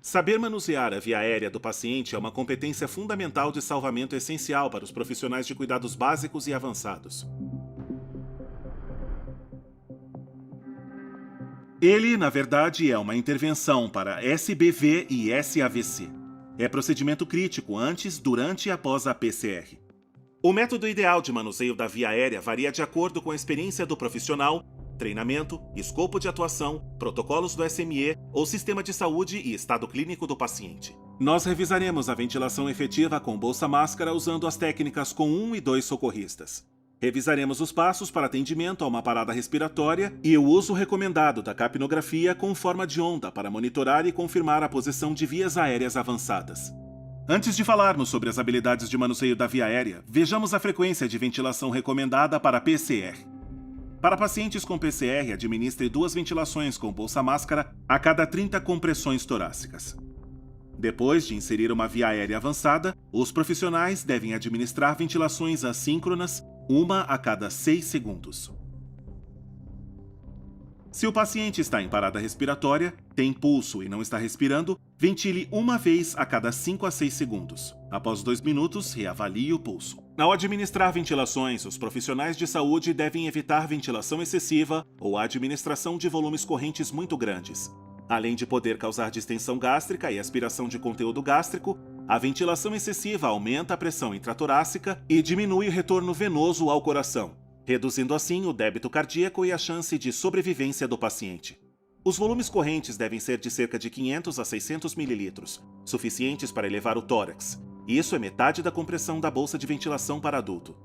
Saber manusear a via aérea do paciente é uma competência fundamental de salvamento essencial para os profissionais de cuidados básicos e avançados. Ele, na verdade, é uma intervenção para SBV e SAVC. É procedimento crítico antes, durante e após a PCR. O método ideal de manuseio da via aérea varia de acordo com a experiência do profissional, treinamento, escopo de atuação, protocolos do SME ou sistema de saúde e estado clínico do paciente. Nós revisaremos a ventilação efetiva com bolsa-máscara usando as técnicas com 1 e 2 socorristas. Revisaremos os passos para atendimento a uma parada respiratória e o uso recomendado da capnografia com forma de onda para monitorar e confirmar a posição de vias aéreas avançadas. Antes de falarmos sobre as habilidades de manuseio da via aérea, vejamos a frequência de ventilação recomendada para PCR. Para pacientes com PCR, administre 2 ventilações com bolsa-máscara a cada 30 compressões torácicas. Depois de inserir uma via aérea avançada, os profissionais devem administrar ventilações assíncronas, uma a cada 6 segundos. Se o paciente está em parada respiratória, tem pulso e não está respirando, ventile uma vez a cada 5 a 6 segundos. Após 2 minutos, reavalie o pulso. Ao administrar ventilações, os profissionais de saúde devem evitar ventilação excessiva ou a administração de volumes correntes muito grandes. Além de poder causar distensão gástrica e aspiração de conteúdo gástrico, a ventilação excessiva aumenta a pressão intratorácica e diminui o retorno venoso ao coração, reduzindo assim o débito cardíaco e a chance de sobrevivência do paciente. Os volumes correntes devem ser de cerca de 500 a 600 ml, suficientes para elevar o tórax. Isso é metade da compressão da bolsa de ventilação para adulto.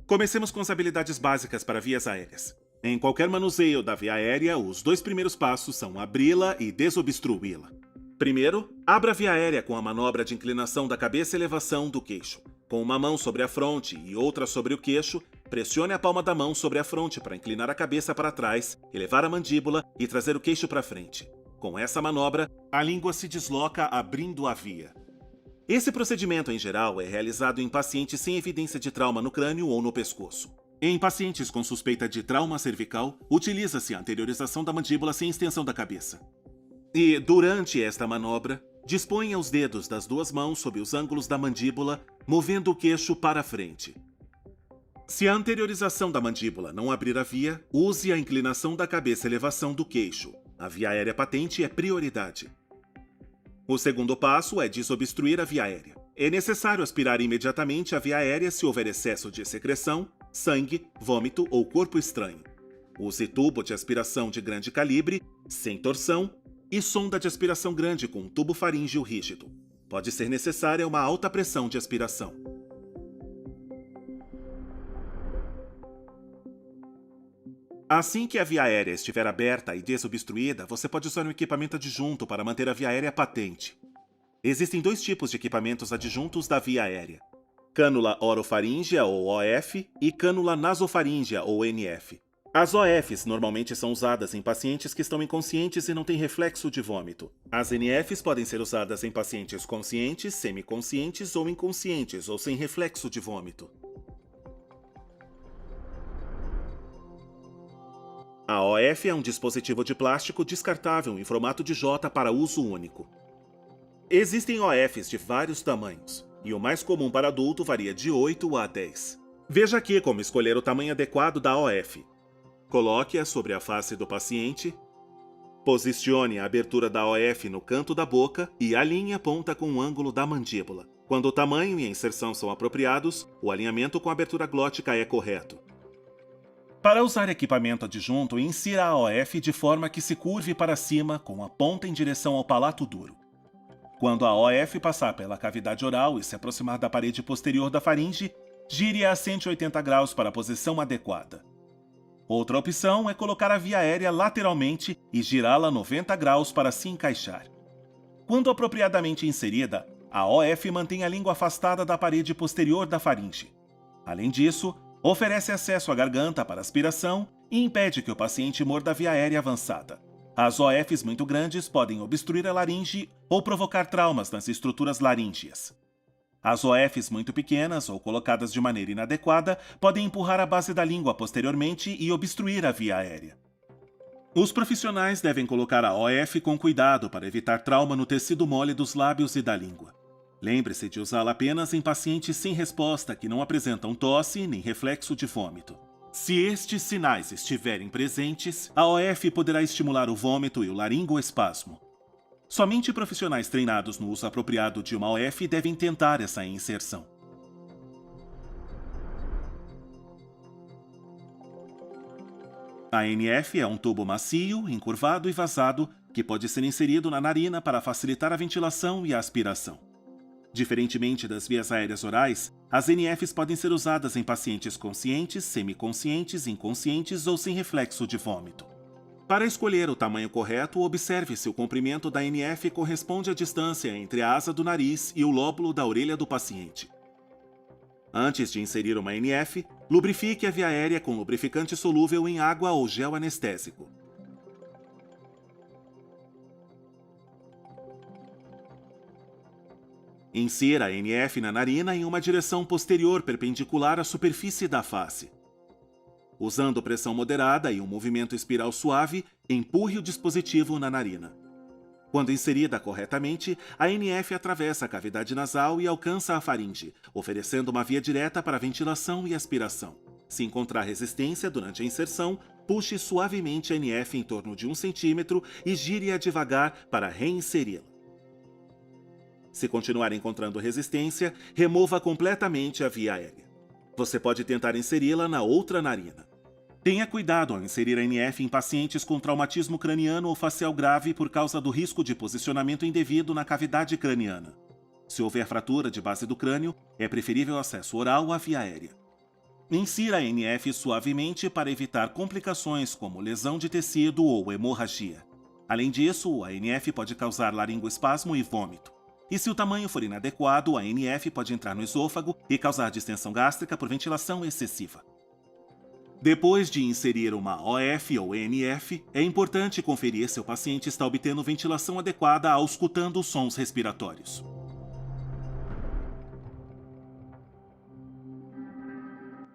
Comecemos com as habilidades básicas para vias aéreas. Em qualquer manuseio da via aérea, os 2 primeiros passos são abri-la e desobstruí-la. Primeiro, abra a via aérea com a manobra de inclinação da cabeça e elevação do queixo. Com uma mão sobre a fronte e outra sobre o queixo, pressione a palma da mão sobre a fronte para inclinar a cabeça para trás, elevar a mandíbula e trazer o queixo para frente. Com essa manobra, a língua se desloca abrindo a via. Esse procedimento, em geral, é realizado em pacientes sem evidência de trauma no crânio ou no pescoço. Em pacientes com suspeita de trauma cervical, utiliza-se a anteriorização da mandíbula sem extensão da cabeça. E, durante esta manobra, disponha os dedos das 2 mãos sob os ângulos da mandíbula, movendo o queixo para frente. Se a anteriorização da mandíbula não abrir a via, use a inclinação da cabeça e elevação do queixo. A via aérea patente é prioridade. O segundo passo é desobstruir a via aérea. É necessário aspirar imediatamente a via aérea se houver excesso de secreção, sangue, vômito ou corpo estranho. Use tubo de aspiração de grande calibre, sem torção, e sonda de aspiração grande com um tubo faríngeo rígido. Pode ser necessária uma alta pressão de aspiração. Assim que a via aérea estiver aberta e desobstruída, você pode usar um equipamento adjunto para manter a via aérea patente. Existem 2 tipos de equipamentos adjuntos da via aérea: cânula orofaríngea ou OF e cânula nasofaríngea ou NF. As OFs normalmente são usadas em pacientes que estão inconscientes e não têm reflexo de vômito. As NFs podem ser usadas em pacientes conscientes, semiconscientes ou inconscientes ou sem reflexo de vômito. A OF é um dispositivo de plástico descartável em formato de J para uso único. Existem OFs de vários tamanhos, e o mais comum para adulto varia de 8 a 10. Veja aqui como escolher o tamanho adequado da OF. Coloque-a sobre a face do paciente, posicione a abertura da OF no canto da boca e alinhe a ponta com o ângulo da mandíbula. Quando o tamanho e a inserção são apropriados, o alinhamento com a abertura glótica é correto. Para usar equipamento adjunto, insira a OF de forma que se curve para cima com a ponta em direção ao palato duro. Quando a OF passar pela cavidade oral e se aproximar da parede posterior da faringe, gire-a a 180 graus para a posição adequada. Outra opção é colocar a via aérea lateralmente e girá-la 90 graus para se encaixar. Quando apropriadamente inserida, a OF mantém a língua afastada da parede posterior da faringe. Além disso, oferece acesso à garganta para aspiração e impede que o paciente morda a via aérea avançada. As OFs muito grandes podem obstruir a laringe ou provocar traumas nas estruturas laríngeas. As OFs muito pequenas ou colocadas de maneira inadequada podem empurrar a base da língua posteriormente e obstruir a via aérea. Os profissionais devem colocar a OF com cuidado para evitar trauma no tecido mole dos lábios e da língua. Lembre-se de usá-la apenas em pacientes sem resposta que não apresentam tosse nem reflexo de vômito. Se estes sinais estiverem presentes, a OF poderá estimular o vômito e o laringoespasmo. Somente profissionais treinados no uso apropriado de uma OF devem tentar essa inserção. A NF é um tubo macio, encurvado e vazado que pode ser inserido na narina para facilitar a ventilação e a aspiração. Diferentemente das vias aéreas orais, as NFs podem ser usadas em pacientes conscientes, semiconscientes, inconscientes ou sem reflexo de vômito. Para escolher o tamanho correto, observe se o comprimento da NF corresponde à distância entre a asa do nariz e o lóbulo da orelha do paciente. Antes de inserir uma NF, lubrifique a via aérea com lubrificante solúvel em água ou gel anestésico. Insira a NF na narina em uma direção posterior perpendicular à superfície da face. Usando pressão moderada e um movimento espiral suave, empurre o dispositivo na narina. Quando inserida corretamente, a NF atravessa a cavidade nasal e alcança a faringe, oferecendo uma via direta para ventilação e aspiração. Se encontrar resistência durante a inserção, puxe suavemente a NF em torno de 1 cm e gire-a devagar para reinseri-la. Se continuar encontrando resistência, remova completamente a via aérea. Você pode tentar inseri-la na outra narina. Tenha cuidado ao inserir a NF em pacientes com traumatismo craniano ou facial grave por causa do risco de posicionamento indevido na cavidade craniana. Se houver fratura de base do crânio, é preferível acesso oral à via aérea. Insira a NF suavemente para evitar complicações como lesão de tecido ou hemorragia. Além disso, a NF pode causar laringoespasmo e vômito. E se o tamanho for inadequado, a NF pode entrar no esôfago e causar distensão gástrica por ventilação excessiva. Depois de inserir uma OF ou NF, é importante conferir se o paciente está obtendo ventilação adequada auscultando os sons respiratórios.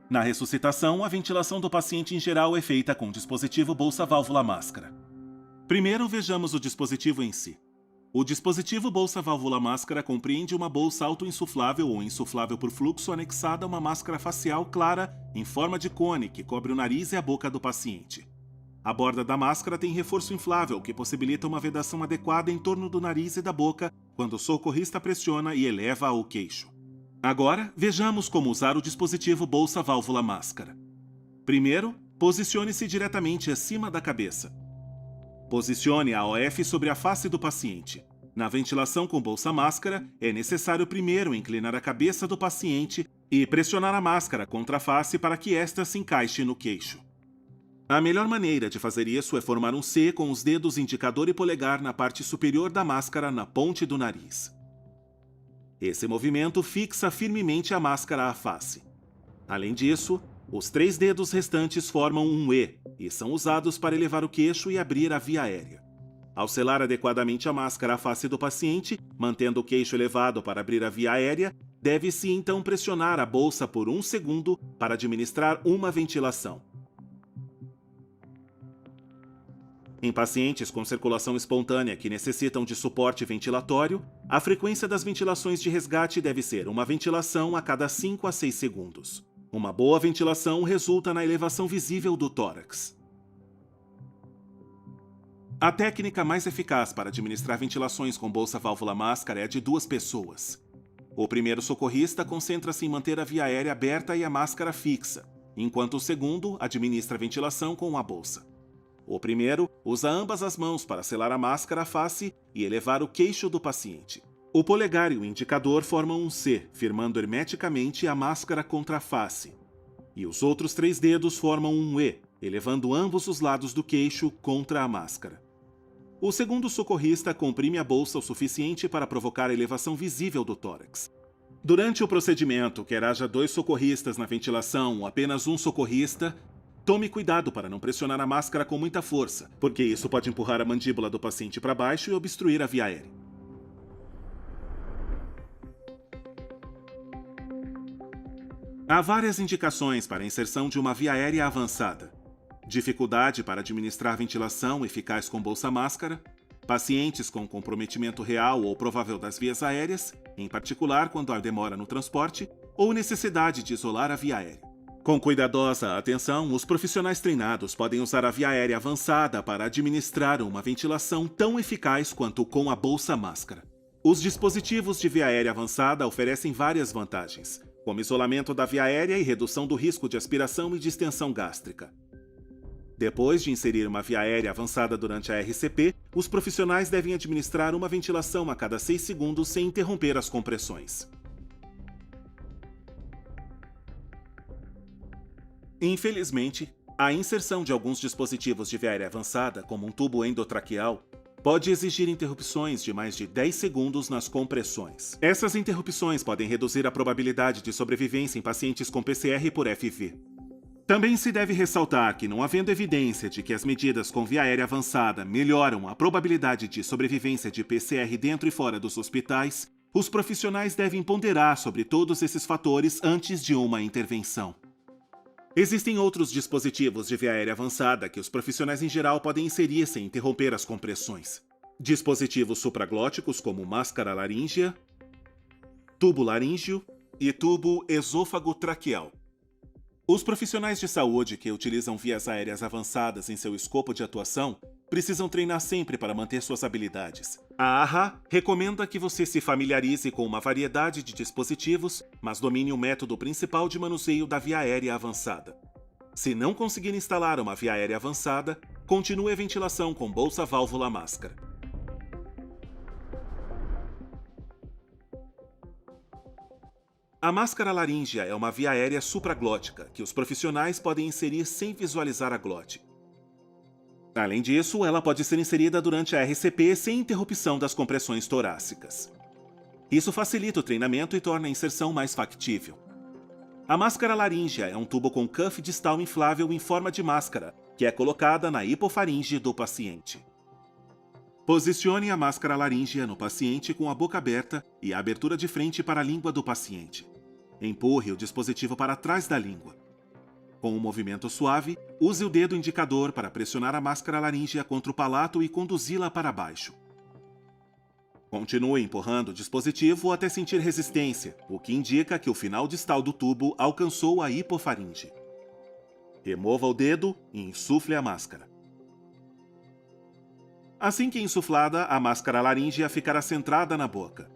Na ressuscitação, a ventilação do paciente em geral é feita com o dispositivo bolsa-válvula-máscara. Primeiro, vejamos o dispositivo em si. O dispositivo bolsa-válvula-máscara compreende uma bolsa autoinsuflável ou insuflável por fluxo anexada a uma máscara facial clara em forma de cone que cobre o nariz e a boca do paciente. A borda da máscara tem reforço inflável que possibilita uma vedação adequada em torno do nariz e da boca quando o socorrista pressiona e eleva ao queixo. Agora, vejamos como usar o dispositivo bolsa-válvula-máscara. Primeiro, posicione-se diretamente acima da cabeça. Posicione a OF sobre a face do paciente. Na ventilação com bolsa-máscara, é necessário primeiro inclinar a cabeça do paciente e pressionar a máscara contra a face para que esta se encaixe no queixo. A melhor maneira de fazer isso é formar um C com os dedos indicador e polegar na parte superior da máscara na ponte do nariz. Esse movimento fixa firmemente a máscara à face. Além disso, os 3 dedos restantes formam um E e são usados para elevar o queixo e abrir a via aérea. Ao selar adequadamente a máscara à face do paciente, mantendo o queixo elevado para abrir a via aérea, deve-se então pressionar a bolsa por 1 segundo para administrar uma ventilação. Em pacientes com circulação espontânea que necessitam de suporte ventilatório, a frequência das ventilações de resgate deve ser uma ventilação a cada 5 a 6 segundos. Uma boa ventilação resulta na elevação visível do tórax. A técnica mais eficaz para administrar ventilações com bolsa-válvula-máscara é a de 2 pessoas. O primeiro socorrista concentra-se em manter a via aérea aberta e a máscara fixa, enquanto o segundo administra a ventilação com a bolsa. O primeiro usa ambas as mãos para selar a máscara à face e elevar o queixo do paciente. O polegar e o indicador formam um C, firmando hermeticamente a máscara contra a face. E os outros 3 dedos formam um E, elevando ambos os lados do queixo contra a máscara. O segundo socorrista comprime a bolsa o suficiente para provocar a elevação visível do tórax. Durante o procedimento, quer haja 2 socorristas na ventilação ou apenas um socorrista, tome cuidado para não pressionar a máscara com muita força, porque isso pode empurrar a mandíbula do paciente para baixo e obstruir a via aérea. Há várias indicações para a inserção de uma via aérea avançada. dificuldade para administrar ventilação eficaz com bolsa-máscara, pacientes com comprometimento real ou provável das vias aéreas, em particular quando há demora no transporte, ou necessidade de isolar a via aérea. Com cuidadosa atenção, os profissionais treinados podem usar a via aérea avançada para administrar uma ventilação tão eficaz quanto com a bolsa-máscara. Os dispositivos de via aérea avançada oferecem várias vantagens, como isolamento da via aérea e redução do risco de aspiração e distensão gástrica. Depois de inserir uma via aérea avançada durante a RCP, os profissionais devem administrar uma ventilação a cada 6 segundos sem interromper as compressões. Infelizmente, a inserção de alguns dispositivos de via aérea avançada, como um tubo endotraqueal, pode exigir interrupções de mais de 10 segundos nas compressões. Essas interrupções podem reduzir a probabilidade de sobrevivência em pacientes com PCR por FV. Também se deve ressaltar que, não havendo evidência de que as medidas com via aérea avançada melhoram a probabilidade de sobrevivência de PCR dentro e fora dos hospitais, os profissionais devem ponderar sobre todos esses fatores antes de uma intervenção. Existem outros dispositivos de via aérea avançada que os profissionais em geral podem inserir sem interromper as compressões. Dispositivos supraglóticos como máscara laríngea, tubo laríngeo e tubo esôfago-traqueal. Os profissionais de saúde que utilizam vias aéreas avançadas em seu escopo de atuação precisam treinar sempre para manter suas habilidades. A AHA recomenda que você se familiarize com uma variedade de dispositivos, mas domine o método principal de manuseio da via aérea avançada. Se não conseguir instalar uma via aérea avançada, continue a ventilação com bolsa-válvula-máscara. A máscara laríngea é uma via aérea supraglótica que os profissionais podem inserir sem visualizar a glote. Além disso, ela pode ser inserida durante a RCP sem interrupção das compressões torácicas. Isso facilita o treinamento e torna a inserção mais factível. A máscara laríngea é um tubo com cuff distal inflável em forma de máscara, que é colocada na hipofaringe do paciente. Posicione a máscara laríngea no paciente com a boca aberta e a abertura de frente para a língua do paciente. Empurre o dispositivo para trás da língua. Com um movimento suave, use o dedo indicador para pressionar a máscara laríngea contra o palato e conduzi-la para baixo. Continue empurrando o dispositivo até sentir resistência, o que indica que o final distal do tubo alcançou a hipofaringe. Remova o dedo e insufle a máscara. Assim que insuflada, a máscara laríngea ficará centrada na boca.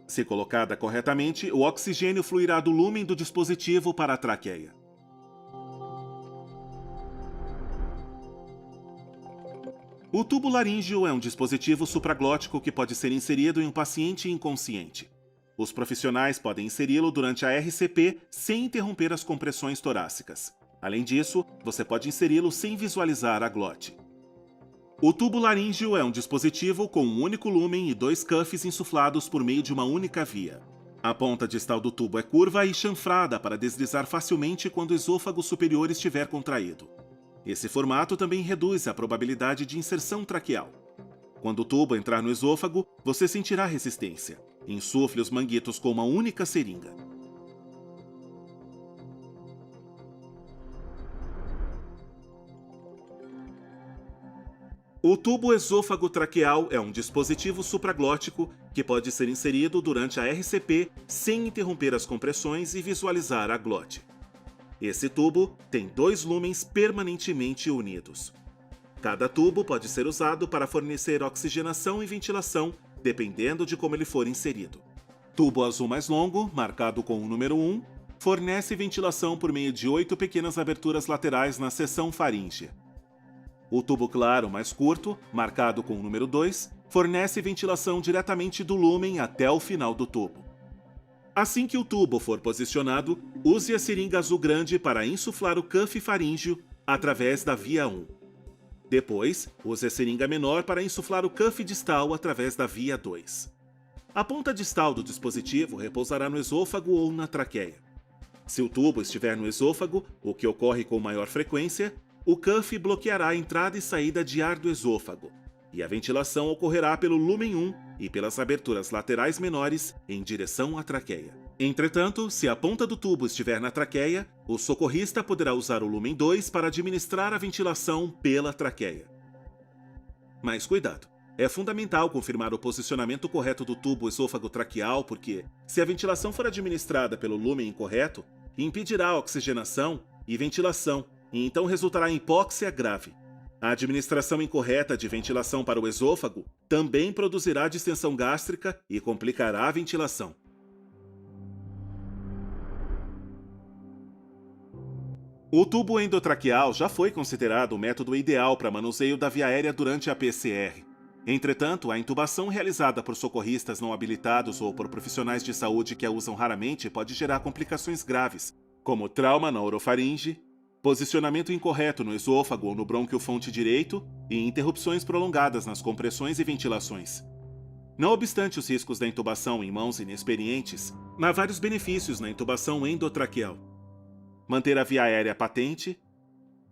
Se colocada corretamente, o oxigênio fluirá do lúmen do dispositivo para a traqueia. O tubo laríngeo é um dispositivo supraglótico que pode ser inserido em um paciente inconsciente. Os profissionais podem inseri-lo durante a RCP sem interromper as compressões torácicas. Além disso, você pode inseri-lo sem visualizar a glote. O tubo laríngeo é um dispositivo com um único lúmen e 2 cuffs insuflados por meio de uma única via. A ponta distal do tubo é curva e chanfrada para deslizar facilmente quando o esôfago superior estiver contraído. Esse formato também reduz a probabilidade de inserção traqueal. Quando o tubo entrar no esôfago, você sentirá resistência. Insufle os manguitos com uma única seringa. O tubo esôfago-traqueal é um dispositivo supraglótico que pode ser inserido durante a RCP sem interromper as compressões e visualizar a glote. Esse tubo tem 2 lúmens permanentemente unidos. Cada tubo pode ser usado para fornecer oxigenação e ventilação, dependendo de como ele for inserido. Tubo azul mais longo, marcado com o número 1, fornece ventilação por meio de 8 pequenas aberturas laterais na seção faríngea. O tubo claro mais curto, marcado com o número 2, fornece ventilação diretamente do lúmen até o final do tubo. Assim que o tubo for posicionado, use a seringa azul grande para insuflar o cuff faríngeo através da via 1. Depois, use a seringa menor para insuflar o cuff distal através da via 2. A ponta distal do dispositivo repousará no esôfago ou na traqueia. Se o tubo estiver no esôfago, o que ocorre com maior frequência, o cuff bloqueará a entrada e saída de ar do esôfago, e a ventilação ocorrerá pelo lúmen 1 e pelas aberturas laterais menores em direção à traqueia. Entretanto, se a ponta do tubo estiver na traqueia, o socorrista poderá usar o lumen 2 para administrar a ventilação pela traqueia. Mas cuidado! É fundamental confirmar o posicionamento correto do tubo esôfago-traqueal porque, se a ventilação for administrada pelo lumen incorreto, impedirá a oxigenação e ventilação e então resultará em hipóxia grave. A administração incorreta de ventilação para o esôfago também produzirá distensão gástrica e complicará a ventilação. O tubo endotraqueal já foi considerado o método ideal para manuseio da via aérea durante a PCR. Entretanto, a intubação realizada por socorristas não habilitados ou por profissionais de saúde que a usam raramente pode gerar complicações graves, como trauma na orofaringe, posicionamento incorreto no esôfago ou no brônquio-fonte direito e interrupções prolongadas nas compressões e ventilações. Não obstante os riscos da intubação em mãos inexperientes, há vários benefícios na intubação endotraqueal. Manter a via aérea patente,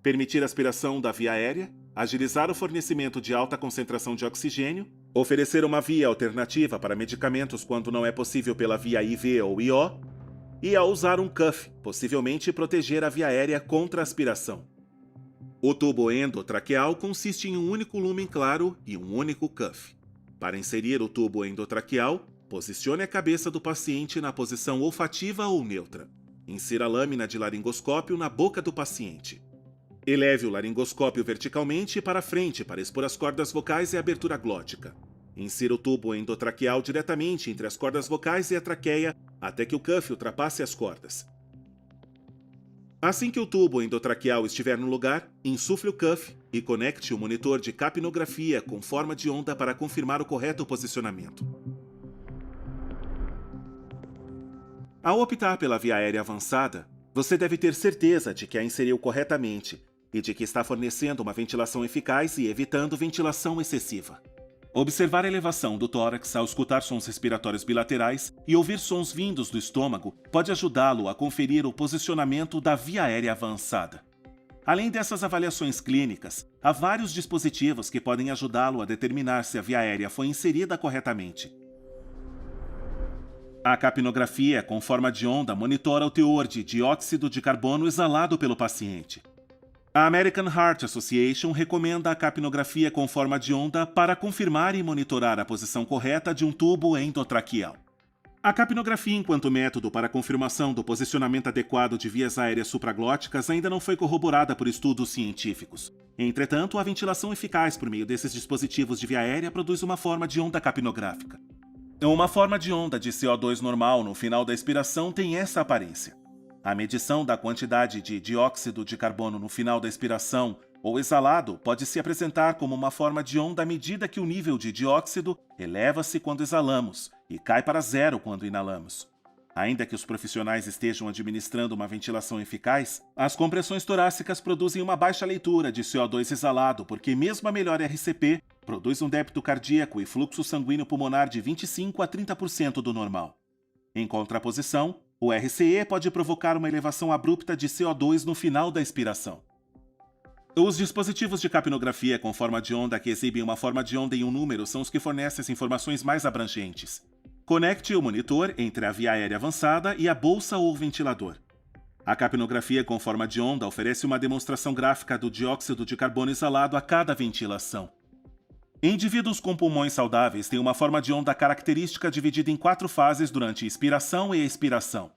permitir a aspiração da via aérea, agilizar o fornecimento de alta concentração de oxigênio, oferecer uma via alternativa para medicamentos quando não é possível pela via IV ou IO, e ao usar um cuff, possivelmente proteger a via aérea contra a aspiração. O tubo endotraqueal consiste em um único lumen claro e um único cuff. Para inserir o tubo endotraqueal, posicione a cabeça do paciente na posição olfativa ou neutra. Insira a lâmina de laringoscópio na boca do paciente. Eleve o laringoscópio verticalmente para frente para expor as cordas vocais e a abertura glótica. Insira o tubo endotraqueal diretamente entre as cordas vocais e a traqueia até que o cuff ultrapasse as cordas. Assim que o tubo endotraqueal estiver no lugar, insufle o cuff e conecte o monitor de capnografia com forma de onda para confirmar o correto posicionamento. Ao optar pela via aérea avançada, você deve ter certeza de que a inseriu corretamente e de que está fornecendo uma ventilação eficaz e evitando ventilação excessiva. Observar a elevação do tórax ao escutar sons respiratórios bilaterais e ouvir sons vindos do estômago pode ajudá-lo a conferir o posicionamento da via aérea avançada. Além dessas avaliações clínicas, há vários dispositivos que podem ajudá-lo a determinar se a via aérea foi inserida corretamente. A capnografia com forma de onda monitora o teor de dióxido de carbono exalado pelo paciente. A American Heart Association recomenda a capnografia com forma de onda para confirmar e monitorar a posição correta de um tubo endotraqueal. A capnografia enquanto método para a confirmação do posicionamento adequado de vias aéreas supraglóticas ainda não foi corroborada por estudos científicos. Entretanto, a ventilação eficaz por meio desses dispositivos de via aérea produz uma forma de onda capnográfica. Uma forma de onda de CO2 normal no final da expiração tem essa aparência. A medição da quantidade de dióxido de carbono no final da expiração ou exalado pode se apresentar como uma forma de onda à medida que o nível de dióxido eleva-se quando exalamos e cai para zero quando inalamos. Ainda que os profissionais estejam administrando uma ventilação eficaz, as compressões torácicas produzem uma baixa leitura de CO2 exalado porque mesmo a melhor RCP produz um débito cardíaco e fluxo sanguíneo pulmonar de 25% a 30% do normal. Em contraposição, o RCE pode provocar uma elevação abrupta de CO2 no final da expiração. Os dispositivos de capnografia com forma de onda que exibem uma forma de onda em um número são os que fornecem as informações mais abrangentes. Conecte o monitor entre a via aérea avançada e a bolsa ou ventilador. A capnografia com forma de onda oferece uma demonstração gráfica do dióxido de carbono exalado a cada ventilação. Indivíduos com pulmões saudáveis têm uma forma de onda característica dividida em 4 fases durante a inspiração e expiração.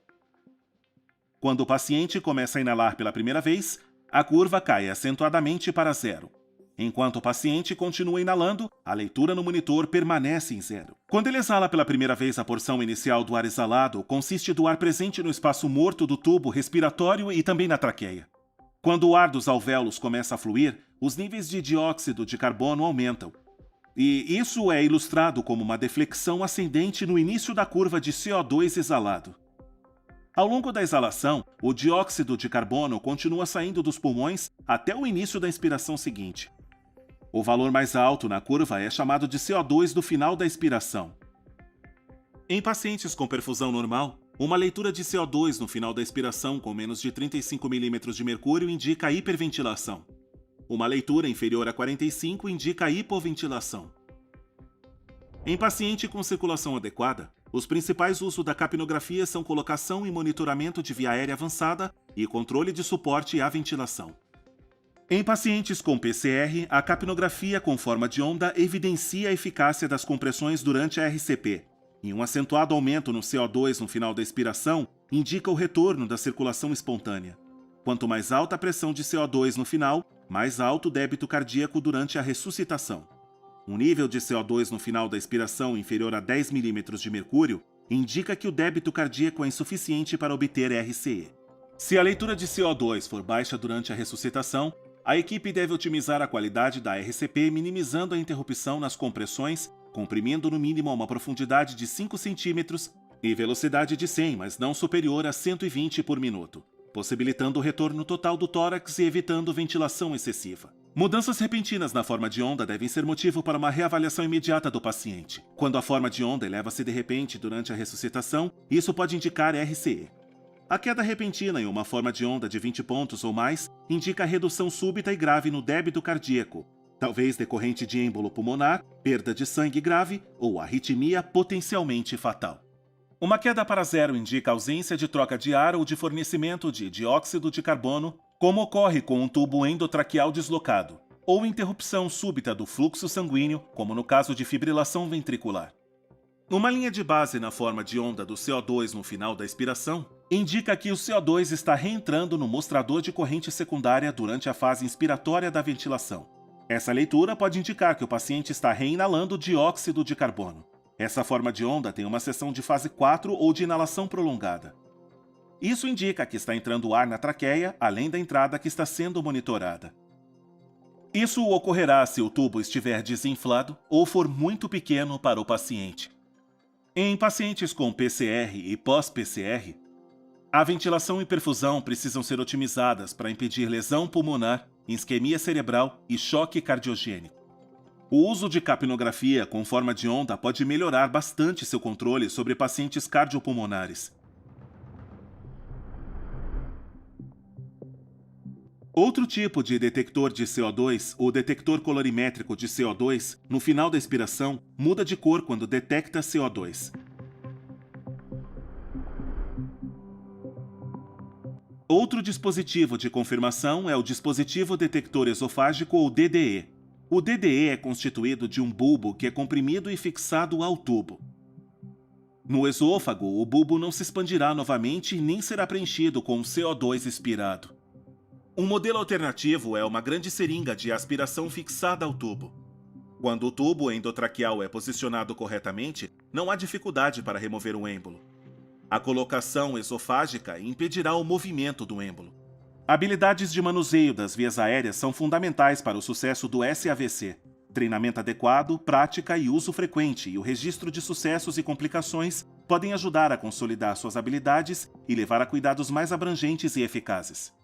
Quando o paciente começa a inalar pela primeira vez, a curva cai acentuadamente para zero. Enquanto o paciente continua inalando, a leitura no monitor permanece em zero. Quando ele exala pela primeira vez, a porção inicial do ar exalado consiste do ar presente no espaço morto do tubo respiratório e também na traqueia. Quando o ar dos alvéolos começa a fluir, os níveis de dióxido de carbono aumentam. E isso é ilustrado como uma deflexão ascendente no início da curva de CO2 exalado. Ao longo da exalação, o dióxido de carbono continua saindo dos pulmões até o início da inspiração seguinte. O valor mais alto na curva é chamado de CO2 do final da expiração. Em pacientes com perfusão normal, uma leitura de CO2 no final da expiração com menos de 35 mm de mercúrio indica hiperventilação. Uma leitura inferior a 45 indica hipoventilação. Em paciente com circulação adequada, Os principais usos da capnografia são colocação e monitoramento de via aérea avançada e controle de suporte à ventilação. Em pacientes com PCR, a capnografia com forma de onda evidencia a eficácia das compressões durante a RCP, e um acentuado aumento no CO2 no final da expiração indica o retorno da circulação espontânea. Quanto mais alta a pressão de CO2 no final, mais alto o débito cardíaco durante a ressuscitação. Um nível de CO2 no final da expiração inferior a 10 milímetros de mercúrio indica que o débito cardíaco é insuficiente para obter RCE. Se a leitura de CO2 for baixa durante a ressuscitação, a equipe deve otimizar a qualidade da RCP minimizando a interrupção nas compressões, comprimindo no mínimo a uma profundidade de 5 centímetros e velocidade de 100, mas não superior a 120 por minuto, possibilitando o retorno total do tórax e evitando ventilação excessiva. Mudanças repentinas na forma de onda devem ser motivo para uma reavaliação imediata do paciente. Quando a forma de onda eleva-se de repente durante a ressuscitação, isso pode indicar RCE. A queda repentina em uma forma de onda de 20 pontos ou mais indica redução súbita e grave no débito cardíaco, talvez decorrente de êmbolo pulmonar, perda de sangue grave ou arritmia potencialmente fatal. Uma queda para zero indica ausência de troca de ar ou de fornecimento de dióxido de carbono, como ocorre com um tubo endotraqueal deslocado, ou interrupção súbita do fluxo sanguíneo, como no caso de fibrilação ventricular. Uma linha de base na forma de onda do CO2 no final da expiração indica que o CO2 está reentrando no mostrador de corrente secundária durante a fase inspiratória da ventilação. Essa leitura pode indicar que o paciente está reinalando dióxido de carbono. Essa forma de onda tem uma seção de fase 4 ou de inalação prolongada. Isso indica que está entrando ar na traqueia, além da entrada que está sendo monitorada. Isso ocorrerá se o tubo estiver desinflado ou for muito pequeno para o paciente. Em pacientes com PCR e pós-PCR, a ventilação e perfusão precisam ser otimizadas para impedir lesão pulmonar, isquemia cerebral e choque cardiogênico. O uso de capnografia com forma de onda pode melhorar bastante seu controle sobre pacientes cardiopulmonares. Outro tipo de detector de CO2, o detector colorimétrico de CO2, no final da expiração, muda de cor quando detecta CO2. Outro dispositivo de confirmação é o dispositivo detector esofágico ou DDE. O DDE é constituído de um bulbo que é comprimido e fixado ao tubo. No esôfago, o bulbo não se expandirá novamente e nem será preenchido com CO2 expirado. Um modelo alternativo é uma grande seringa de aspiração fixada ao tubo. Quando o tubo endotraqueal é posicionado corretamente, não há dificuldade para remover o êmbolo. A colocação esofágica impedirá o movimento do êmbolo. Habilidades de manuseio das vias aéreas são fundamentais para o sucesso do SAVC. Treinamento adequado, prática e uso frequente e o registro de sucessos e complicações podem ajudar a consolidar suas habilidades e levar a cuidados mais abrangentes e eficazes.